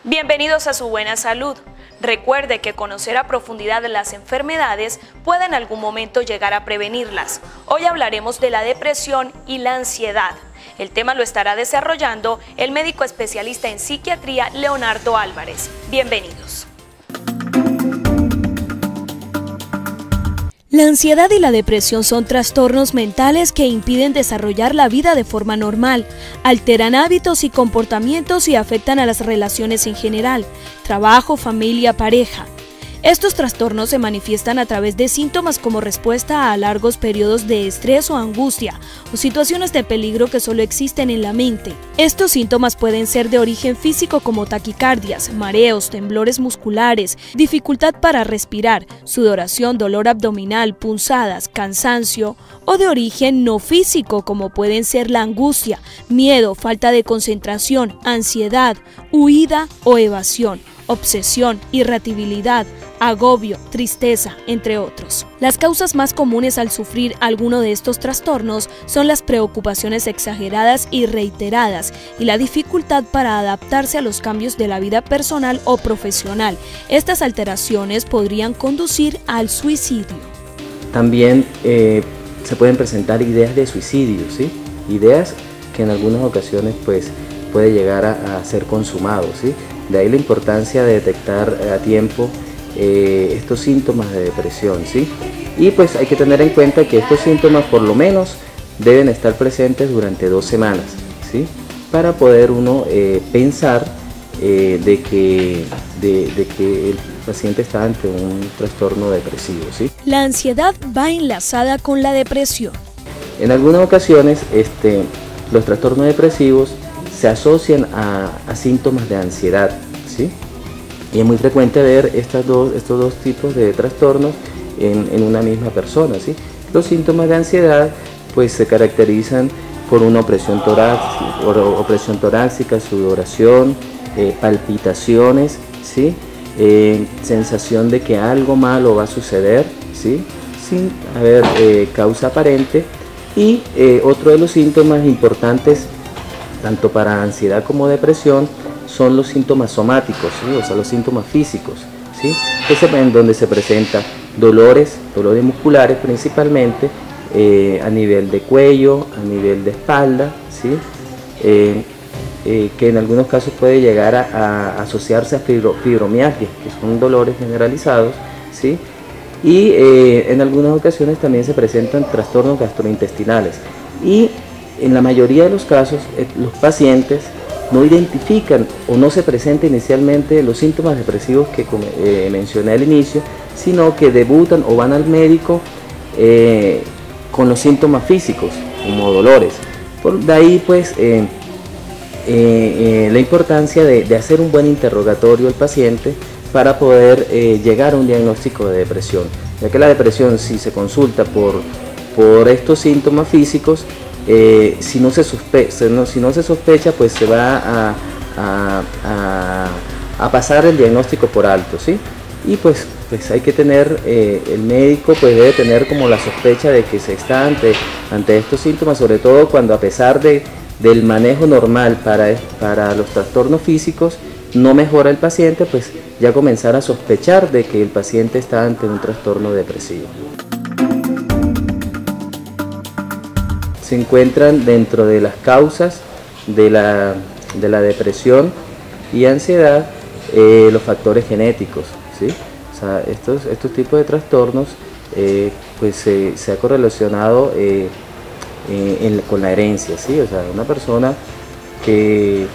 Bienvenidos a Su Buena Salud. Recuerde que conocer a profundidad las enfermedades puede en algún momento llegar a prevenirlas. Hoy hablaremos de la depresión y la ansiedad. El tema lo estará desarrollando el médico especialista en psiquiatría Leonardo Álvarez. Bienvenidos. La ansiedad y la depresión son trastornos mentales que impiden desarrollar la vida de forma normal, alteran hábitos y comportamientos y afectan a las relaciones en general, trabajo, familia, pareja. Estos trastornos se manifiestan a través de síntomas como respuesta a largos periodos de estrés o angustia, o situaciones de peligro que solo existen en la mente. Estos síntomas pueden ser de origen físico como taquicardias, mareos, temblores musculares, dificultad para respirar, sudoración, dolor abdominal, punzadas, cansancio, o de origen no físico como pueden ser la angustia, miedo, falta de concentración, ansiedad, huida o evasión, obsesión, irritabilidad, agobio, tristeza, entre otros. Las causas más comunes al sufrir alguno de estos trastornos son las preocupaciones exageradas y reiteradas y la dificultad para adaptarse a los cambios de la vida personal o profesional. Estas alteraciones podrían conducir al suicidio. También se pueden presentar ideas de suicidio, ¿sí? Ideas que en algunas ocasiones pues puede llegar a ser consumado, ¿sí? De ahí la importancia de detectar a tiempo estos síntomas de depresión, ¿sí? Y pues hay que tener en cuenta que estos síntomas por lo menos deben estar presentes durante 2 semanas, ¿sí? Para poder uno pensar de que el paciente está ante un trastorno depresivo, ¿sí? La ansiedad va enlazada con la depresión. En algunas ocasiones los trastornos depresivos se asocian a síntomas de ansiedad, ¿sí? Y es muy frecuente ver estos dos tipos de trastornos en una misma persona, ¿sí? Los síntomas de ansiedad pues se caracterizan por una opresión torácica, sudoración, palpitaciones, ¿sí? Sensación de que algo malo va a suceder, ¿sí? Sin haber causa aparente. Y otro de los síntomas importantes tanto para ansiedad como depresión son los síntomas somáticos, ¿sí? O sea, los síntomas físicos, ¿sí? En donde se presentan dolores musculares principalmente, a nivel de cuello, a nivel de espalda, ¿sí? Que en algunos casos puede llegar a asociarse a fibromialgia, que son dolores generalizados, ¿sí? Y en algunas ocasiones también se presentan trastornos gastrointestinales. Y en la mayoría de los casos, los pacientes no identifican o no se presentan inicialmente los síntomas depresivos que mencioné al inicio, sino que debutan o van al médico con los síntomas físicos, como dolores. De ahí pues la importancia de hacer un buen interrogatorio al paciente para poder llegar a un diagnóstico de depresión, ya que la depresión, si se consulta por estos síntomas físicos, si no se sospecha, pues se va a pasar el diagnóstico por alto, ¿sí? Y pues hay que tener, el médico pues debe tener como la sospecha de que se está ante estos síntomas, sobre todo cuando a pesar del manejo normal para los trastornos físicos no mejora el paciente, pues ya comenzar a sospechar de que el paciente está ante un trastorno depresivo. Se encuentran dentro de las causas de la depresión y ansiedad los factores genéticos, ¿sí? O sea, estos tipos de trastornos pues se ha correlacionado con la herencia, ¿sí? O sea, una persona que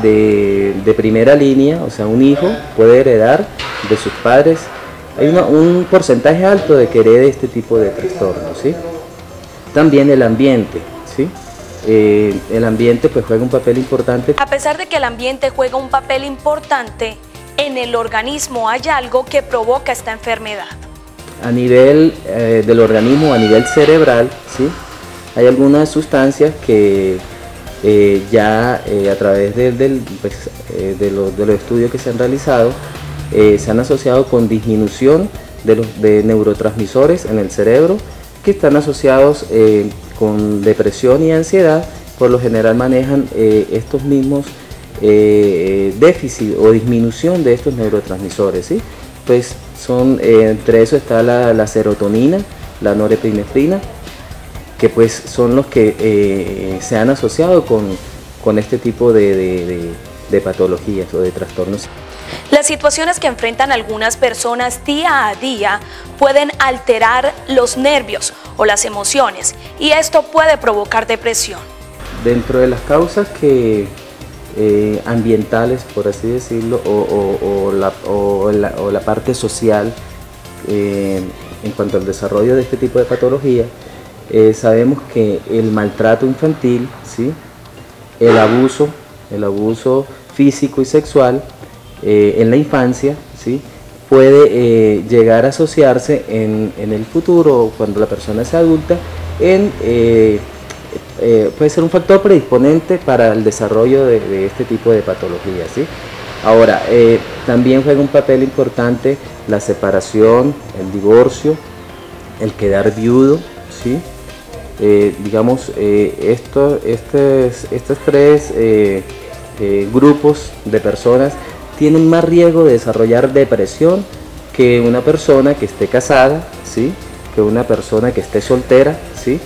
de primera línea, o sea, un hijo puede heredar de sus padres, hay un porcentaje alto de que herede este tipo de trastornos, ¿sí? También el ambiente, ¿sí? El ambiente pues juega un papel importante. A pesar de que el ambiente juega un papel importante, en el organismo hay algo que provoca esta enfermedad. A nivel del organismo, a nivel cerebral, ¿sí? Hay algunas sustancias que ya a través de los estudios que se han realizado, se han asociado con disminución de neurotransmisores en el cerebro, que están asociados con depresión y ansiedad. Por lo general manejan estos mismos déficit o disminución de estos neurotransmisores, ¿sí? Pues entre eso está la serotonina, la norepinefrina, que pues son los que se han asociado con este tipo de patologías o de trastornos. Las situaciones que enfrentan algunas personas día a día pueden alterar los nervios o las emociones, y esto puede provocar depresión. Dentro de las causas ambientales, por así decirlo, o la parte social, en cuanto al desarrollo de este tipo de patología, sabemos que el maltrato infantil, ¿sí? el abuso físico y sexual en la infancia, ¿sí? puede llegar a asociarse en el futuro, cuando la persona sea adulta, puede ser un factor predisponente para el desarrollo de este tipo de patologías, ¿sí? Ahora, también juega un papel importante la separación, el divorcio, el quedar viudo, ¿sí? Digamos, estos tres grupos de personas tienen más riesgo de desarrollar depresión que una persona que esté casada, ¿sí? que una persona que esté soltera, ¿sí?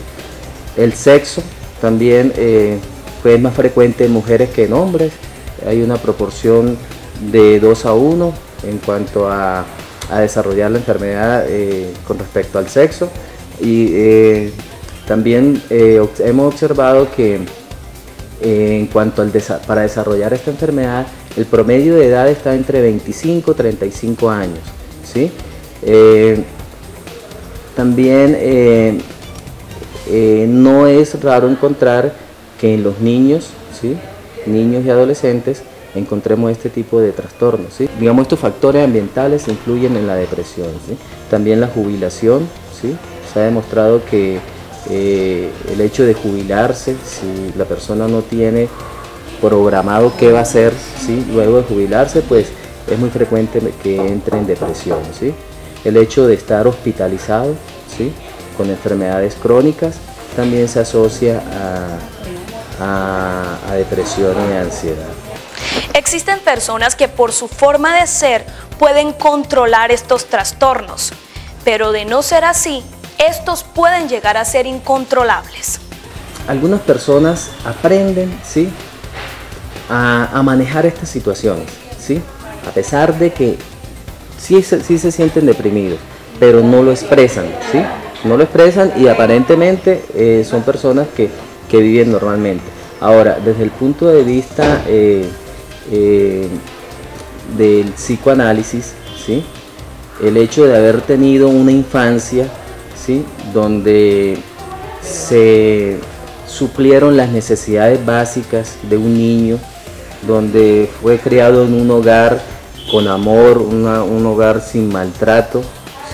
El sexo también es más frecuente en mujeres que en hombres. Hay una proporción de 2-1 en cuanto a desarrollar la enfermedad con respecto al sexo. Y también hemos observado que en cuanto para desarrollar esta enfermedad, el promedio de edad está entre 25 y 35 años, ¿sí? También no es raro encontrar que en los niños, ¿sí? niños y adolescentes, encontremos este tipo de trastornos, ¿sí? Digamos, estos factores ambientales influyen en la depresión, ¿sí? También la jubilación, ¿sí? Se ha demostrado que el hecho de jubilarse, si la persona no tiene programado qué va a hacer, ¿sí? luego de jubilarse, pues es muy frecuente que entre en depresión, ¿sí? El hecho de estar hospitalizado, ¿sí? con enfermedades crónicas también se asocia a depresión y ansiedad. Existen personas que por su forma de ser pueden controlar estos trastornos, pero de no ser así, estos pueden llegar a ser incontrolables. Algunas personas aprenden, ¿sí? a manejar estas situaciones, ¿sí? A pesar de que sí se sienten deprimidos, pero no lo expresan, ¿sí? No lo expresan y aparentemente son personas que viven normalmente. Ahora, desde el punto de vista del psicoanálisis, ¿sí? El hecho de haber tenido una infancia, ¿sí? donde se suplieron las necesidades básicas de un niño, donde fue criado en un hogar con amor, un hogar sin maltrato,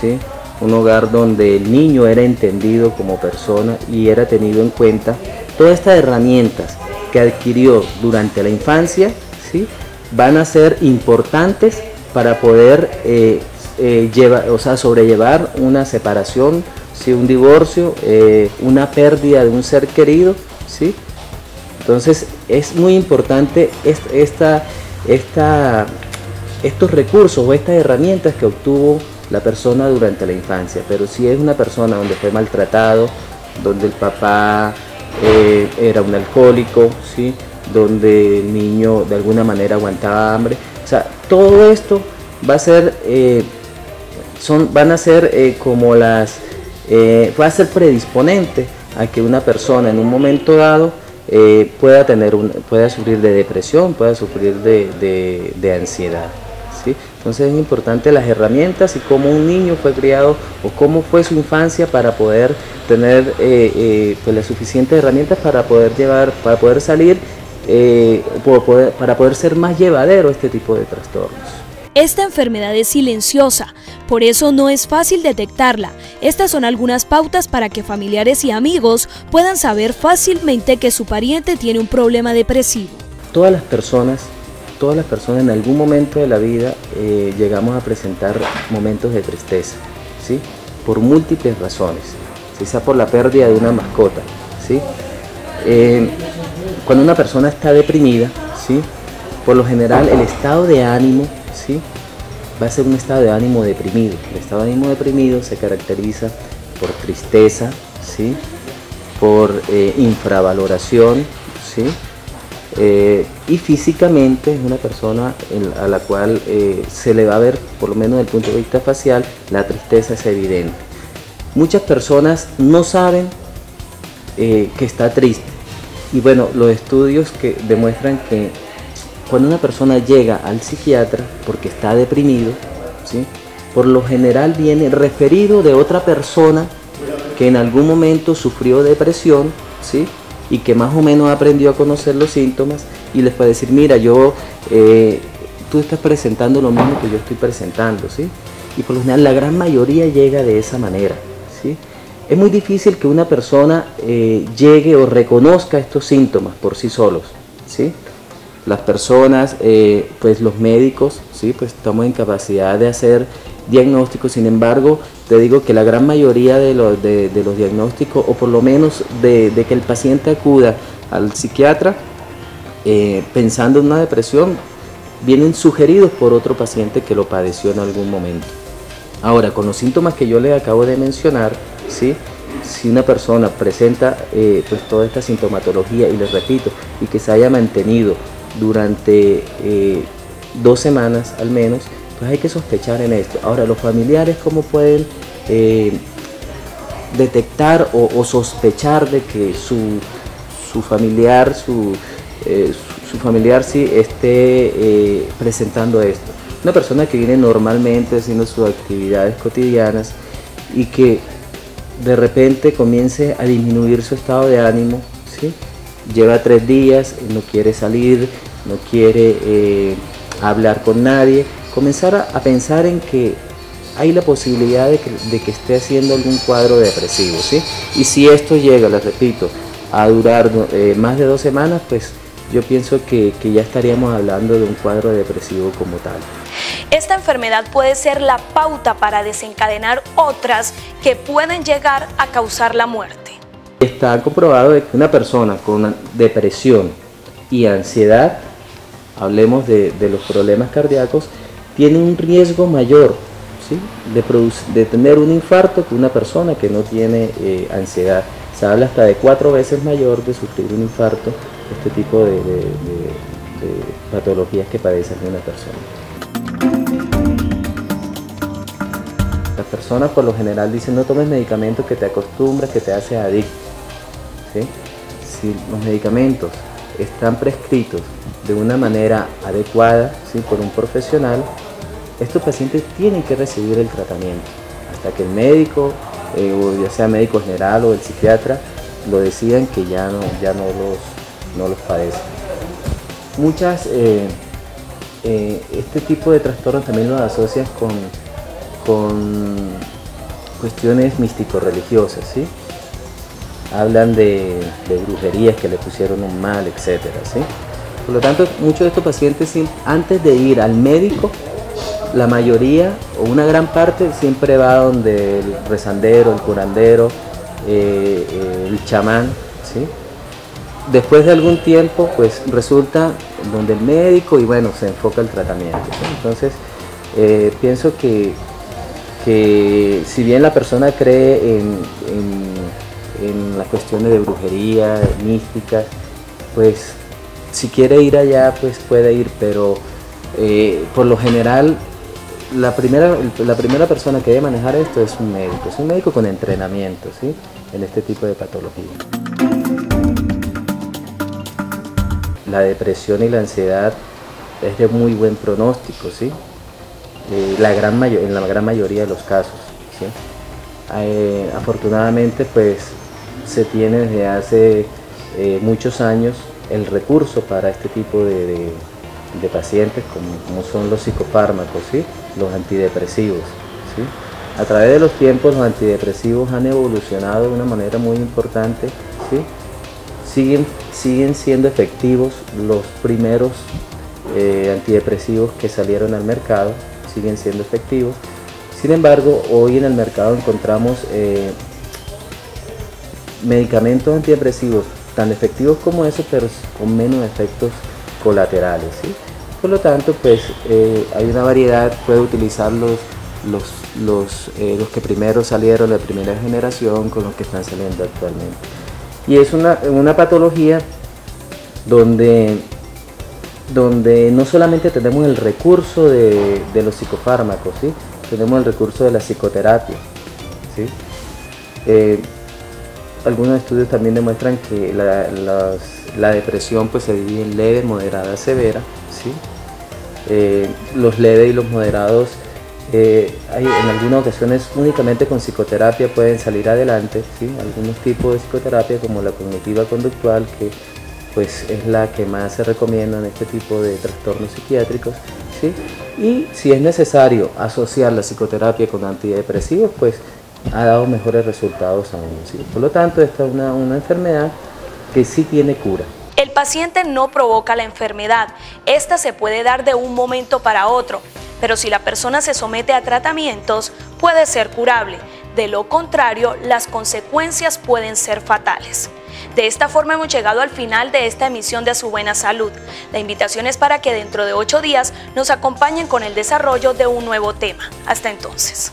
¿sí? Un hogar donde el niño era entendido como persona y era tenido en cuenta. Todas estas herramientas que adquirió durante la infancia, ¿sí? van a ser importantes para poder sobrellevar una separación, ¿sí? un divorcio, una pérdida de un ser querido, ¿sí? Entonces es muy importante estos recursos o estas herramientas que obtuvo la persona durante la infancia. Pero si es una persona donde fue maltratado, donde el papá era un alcohólico, ¿sí? donde el niño de alguna manera aguantaba hambre, o sea, todo esto va a ser va a ser predisponente a que una persona en un momento dado pueda sufrir de depresión, pueda sufrir de ansiedad, ¿sí? Entonces es importante las herramientas y cómo un niño fue criado o cómo fue su infancia para poder tener pues las suficientes herramientas para poder salir, para poder ser más llevadero este tipo de trastornos. Esta enfermedad es silenciosa, por eso no es fácil detectarla. Estas son algunas pautas para que familiares y amigos puedan saber fácilmente que su pariente tiene un problema depresivo. Todas las personas en algún momento de la vida llegamos a presentar momentos de tristeza, ¿sí? Por múltiples razones, quizá por la pérdida de una mascota, ¿sí? Cuando una persona está deprimida, ¿sí? por lo general el estado de ánimo, ¿sí?, va a ser un estado de ánimo deprimido. El estado de ánimo deprimido se caracteriza por tristeza, ¿sí?, por infravaloración, ¿sí?, y físicamente es una persona a la cual se le va a ver, por lo menos desde el punto de vista facial, la tristeza es evidente. Muchas personas no saben que está triste, y bueno, los estudios que demuestran que cuando una persona llega al psiquiatra porque está deprimido, ¿sí?, por lo general viene referido de otra persona que en algún momento sufrió depresión, ¿sí?, y que más o menos aprendió a conocer los síntomas y les puede decir, mira, tú estás presentando lo mismo que yo estoy presentando, ¿sí? Y por lo general la gran mayoría llega de esa manera, ¿sí? Es muy difícil que una persona llegue o reconozca estos síntomas por sí solos, ¿sí? Las personas, pues los médicos, ¿sí?, pues estamos en capacidad de hacer diagnósticos. Sin embargo, te digo que la gran mayoría de los diagnósticos, o por lo menos de que el paciente acuda al psiquiatra pensando en una depresión, vienen sugeridos por otro paciente que lo padeció en algún momento. Ahora, con los síntomas que yo les acabo de mencionar, ¿sí?, si una persona presenta pues toda esta sintomatología, y les repito, y que se haya mantenido durante 2 semanas al menos, pues hay que sospechar en esto. Ahora, los familiares, ¿cómo pueden detectar o sospechar de que su familiar sí esté presentando esto? Una persona que viene normalmente haciendo sus actividades cotidianas y que de repente comience a disminuir su estado de ánimo, ¿sí? Lleva 3 días, no quiere salir, no quiere hablar con nadie, comenzar a pensar en que hay la posibilidad de que esté haciendo algún cuadro depresivo, ¿sí? Y si esto llega, les repito, a durar más de 2 semanas, pues yo pienso que ya estaríamos hablando de un cuadro depresivo como tal. Esta enfermedad puede ser la pauta para desencadenar otras que pueden llegar a causar la muerte. Está comprobado de que una persona con depresión y ansiedad, hablemos de los problemas cardíacos, tiene un riesgo mayor, ¿sí?, de tener un infarto que una persona que no tiene ansiedad. Se habla hasta de 4 veces mayor de sufrir un infarto, este tipo de patologías que padece una persona. Las personas por lo general dicen no tomes medicamentos que te acostumbras, que te haces adicto, ¿sí? Si los medicamentos están prescritos de una manera adecuada, ¿sí?, por un profesional, estos pacientes tienen que recibir el tratamiento hasta que el médico, o ya sea médico general o el psiquiatra, lo decidan que ya no los padecen. Muchas, este tipo de trastornos también los asocias con cuestiones místico-religiosas, ¿sí? Hablan de brujerías que le pusieron un mal, etcétera, ¿sí? Por lo tanto, muchos de estos pacientes, antes de ir al médico, la mayoría o una gran parte siempre va donde el rezandero, el curandero, el chamán, ¿sí? Después de algún tiempo, pues resulta donde el médico y bueno, se enfoca el tratamiento, ¿sí? Entonces, pienso que si bien la persona cree en las cuestiones de brujería, mística, pues si quiere ir allá, pues puede ir, pero por lo general la primera persona que debe manejar esto es un médico con entrenamiento, ¿sí?, en este tipo de patología. La depresión y la ansiedad es de muy buen pronóstico, ¿sí?, en la gran mayoría de los casos, ¿sí? Afortunadamente, pues se tiene desde hace muchos años el recurso para este tipo de pacientes, como son los psicofármacos, ¿sí?, los antidepresivos, ¿sí? A través de los tiempos los antidepresivos han evolucionado de una manera muy importante, ¿sí? Siguen siendo efectivos los primeros antidepresivos que salieron al mercado, siguen siendo efectivos. Sin embargo, hoy en el mercado encontramos medicamentos antidepresivos tan efectivos como esos, pero con menos efectos colaterales, ¿sí? Por lo tanto, pues hay una variedad, puede utilizar los que primero salieron de primera generación con los que están saliendo actualmente. Y es una patología donde no solamente tenemos el recurso de los psicofármacos, ¿sí? Tenemos el recurso de la psicoterapia, ¿sí? Algunos estudios también demuestran que la depresión pues, se divide en leve, moderada, severa, ¿sí? Los leves y los moderados en algunas ocasiones únicamente con psicoterapia pueden salir adelante, ¿sí? Algunos tipos de psicoterapia como la cognitiva conductual, que pues es la que más se recomienda en este tipo de trastornos psiquiátricos, ¿sí? Y si es necesario asociar la psicoterapia con antidepresivos, pues ha dado mejores resultados aún, ¿sí? Por lo tanto, esta es una enfermedad que sí tiene cura. El paciente no provoca la enfermedad, esta se puede dar de un momento para otro, pero si la persona se somete a tratamientos, puede ser curable. De lo contrario, las consecuencias pueden ser fatales. De esta forma hemos llegado al final de esta emisión de A Su Buena Salud. La invitación es para que dentro de 8 días nos acompañen con el desarrollo de un nuevo tema. Hasta entonces.